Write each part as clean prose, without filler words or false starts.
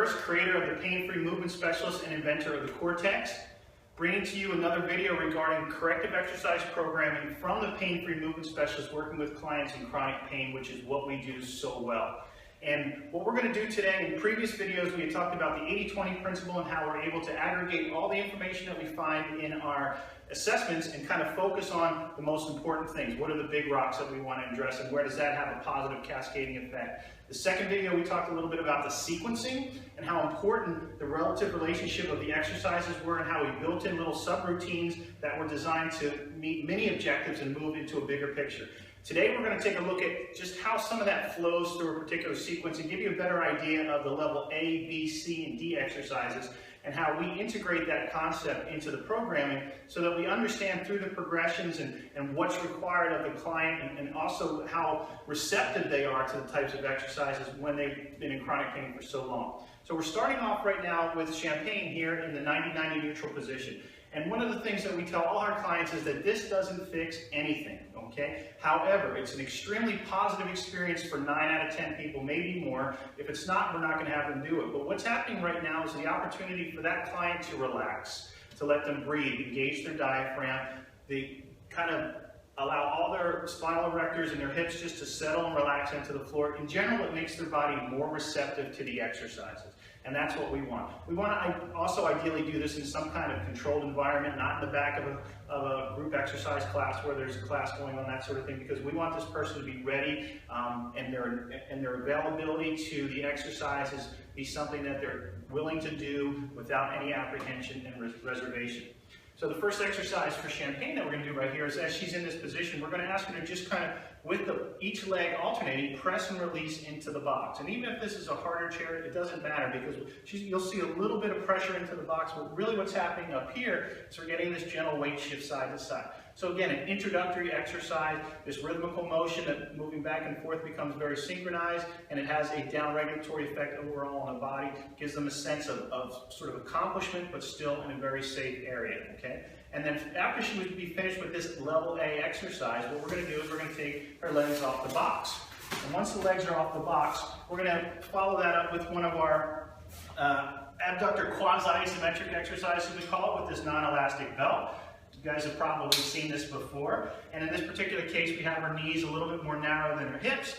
Hurst, creator of the Pain-Free Movement Specialist and inventor of the Cortex, bringing to you another video regarding corrective exercise programming from the Pain-Free Movement Specialist working with clients in chronic pain, which is what we do so well. And what we're going to do today, in previous videos, we had talked about the 80-20 principle and how we're able to aggregate all the information that we find in our assessments and kind of focus on the most important things. What are the big rocks that we want to address, and where does that have a positive cascading effect? The second video, we talked a little bit about the sequencing and how important the relative relationship of the exercises were, and how we built in little subroutines that were designed to meet many objectives and move into a bigger picture. Today we're going to take a look at just how some of that flows through a particular sequence and give you a better idea of the level A, B, C, and D exercises, and how we integrate that concept into the programming so that we understand through the progressions and what's required of the client, and also how receptive they are to the types of exercises when they've been in chronic pain for so long. So we're starting off right now with Champagne here in the 90-90 neutral position. And one of the things that we tell all our clients is that this doesn't fix anything, okay? However, it's an extremely positive experience for 9 out of 10 people, maybe more. If it's not, we're not going to have them do it. But what's happening right now is the opportunity for that client to relax, to let them breathe, engage their diaphragm. They kind of allow all their spinal erectors and their hips just to settle and relax into the floor. In general, it makes their body more receptive to the exercises. And that's what we want. We want to also ideally do this in some kind of controlled environment, not in the back of a group exercise class where there's a class going on, that sort of thing, because we want this person to be ready and their availability to the exercises be something that they're willing to do without any apprehension and reservation. So the first exercise for Champagne that we're going to do right here is, as she's in this position, we're going to ask her to just kind of, with each leg alternating, press and release into the box. And even if this is a harder chair, it doesn't matter, because you'll see a little bit of pressure into the box, but really what's happening up here is we're getting this gentle weight shift side to side. So again, an introductory exercise, this rhythmical motion that moving back and forth becomes very synchronized, and it has a down-regulatory effect overall on the body, gives them a sense of sort of accomplishment, but still in a very safe area, okay? And then after she would be finished with this level A exercise, what we're going to do is we're going to take her legs off the box. And once the legs are off the box, we're going to follow that up with one of our abductor quasi-isometric exercises, we call it, with this non-elastic belt. You guys have probably seen this before. And in this particular case, we have her knees a little bit more narrow than her hips.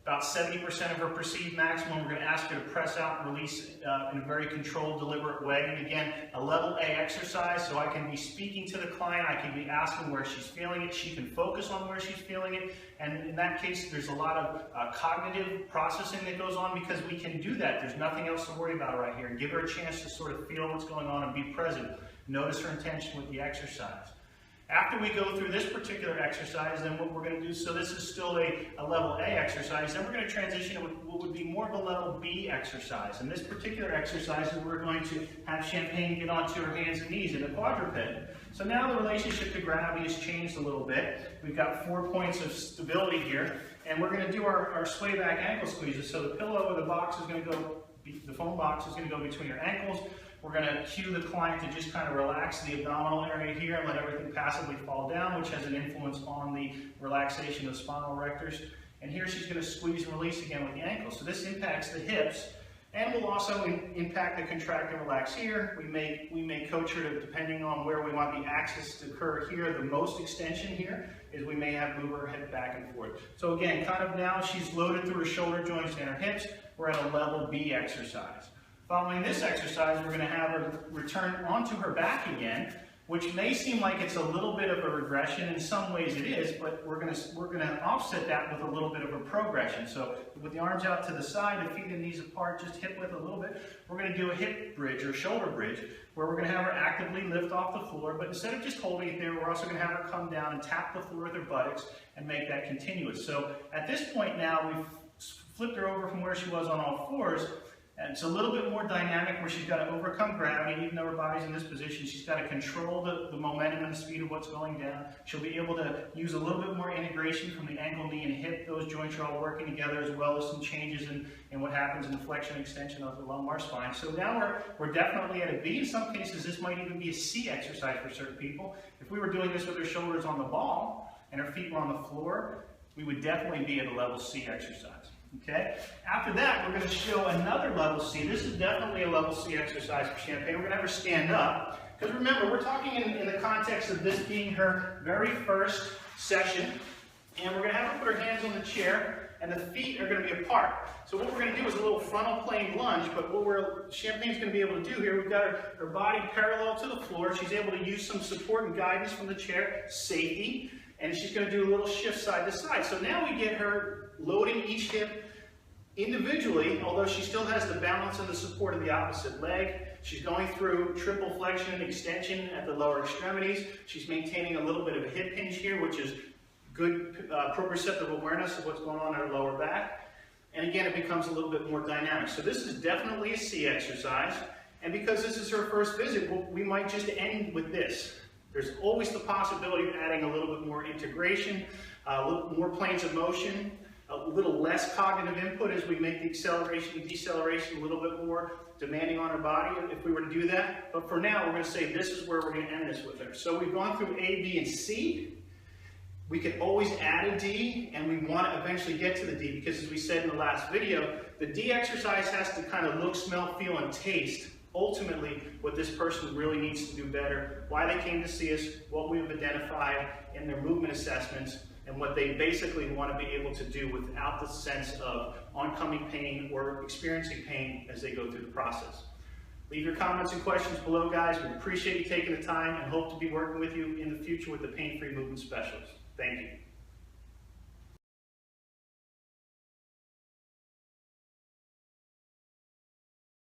About 70% of her perceived maximum. We're going to ask her to press out and release in a very controlled, deliberate way. And again, a level A exercise, so I can be speaking to the client, I can be asking where she's feeling it, she can focus on where she's feeling it, and in that case, there's a lot of cognitive processing that goes on, because we can do that. There's nothing else to worry about right here. And give her a chance to sort of feel what's going on and be present. Notice her intention with the exercise. After we go through this particular exercise, then what we're going to do, so this is still a level A exercise, then we're going to transition to what would be more of a level B exercise. And this particular exercise is we're going to have Champagne get onto her hands and knees in a quadruped. So now the relationship to gravity has changed a little bit. We've got 4 points of stability here, and we're going to do our sway back ankle squeezes. So the pillow or the box is going to go, the foam box is going to go between your ankles. We're going to cue the client to just kind of relax the abdominal area here and let everything passively fall down, which has an influence on the relaxation of spinal erectors. And here she's going to squeeze and release again with the ankles. So this impacts the hips, and will also impact the contract and relax here. We may coach her to, depending on where we want the axis to occur here, the most extension here is we may have move her head back and forth. So again, kind of now she's loaded through her shoulder joints and her hips. We're at a level B exercise. Following this exercise, we're going to have her return onto her back again, which may seem like it's a little bit of a regression. In some ways it is, but we're going to offset that with a little bit of a progression. So with the arms out to the side, the feet and knees apart, just hip width a little bit, we're going to do a hip bridge or shoulder bridge, where we're going to have her actively lift off the floor, but instead of just holding it there, we're also going to have her come down and tap the floor with her buttocks and make that continuous. So at this point now, we've flipped her over from where she was on all fours. And it's a little bit more dynamic, where she's got to overcome gravity. Even though her body's in this position, she's got to control the momentum and the speed of what's going down. She'll be able to use a little bit more integration from the ankle, knee, and hip. Those joints are all working together, as well as some changes in what happens in the flexion and extension of the lumbar spine. So now we're definitely at a B. In some cases, this might even be a C exercise for certain people. If we were doing this with her shoulders on the ball and her feet were on the floor, we would definitely be at a level C exercise. Okay? After that, we're going to show another level C. This is definitely a level C exercise for Champagne. We're going to have her stand up. Because remember, we're talking in the context of this being her very first session. And we're going to have her put her hands on the chair, and the feet are going to be apart. So what we're going to do is a little frontal plane lunge, but what Champagne's going to be able to do here, we've got her body parallel to the floor. She's able to use some support and guidance from the chair, safety, and she's going to do a little shift side to side. So now we get her loading each hip individually, although she still has the balance and the support of the opposite leg. She's going through triple flexion and extension at the lower extremities. She's maintaining a little bit of a hip hinge here, which is good proprioceptive awareness of what's going on in her lower back. And again, it becomes a little bit more dynamic. So this is definitely a C exercise. And because this is her first visit, we might just end with this. There's always the possibility of adding a little bit more integration, a little more planes of motion, a little less cognitive input as we make the acceleration and deceleration a little bit more demanding on our body if we were to do that. But for now, we're going to say this is where we're going to end this with her. So we've gone through A, B, and C. We can always add a D, and we want to eventually get to the D because, as we said in the last video, the D exercise has to kind of look, smell, feel, and taste ultimately what this person really needs to do better, why they came to see us, what we've identified in their movement assessments, and what they basically want to be able to do without the sense of oncoming pain or experiencing pain as they go through the process. Leave your comments and questions below, guys. We appreciate you taking the time and hope to be working with you in the future with the Pain-Free Movement Specialist. Thank you.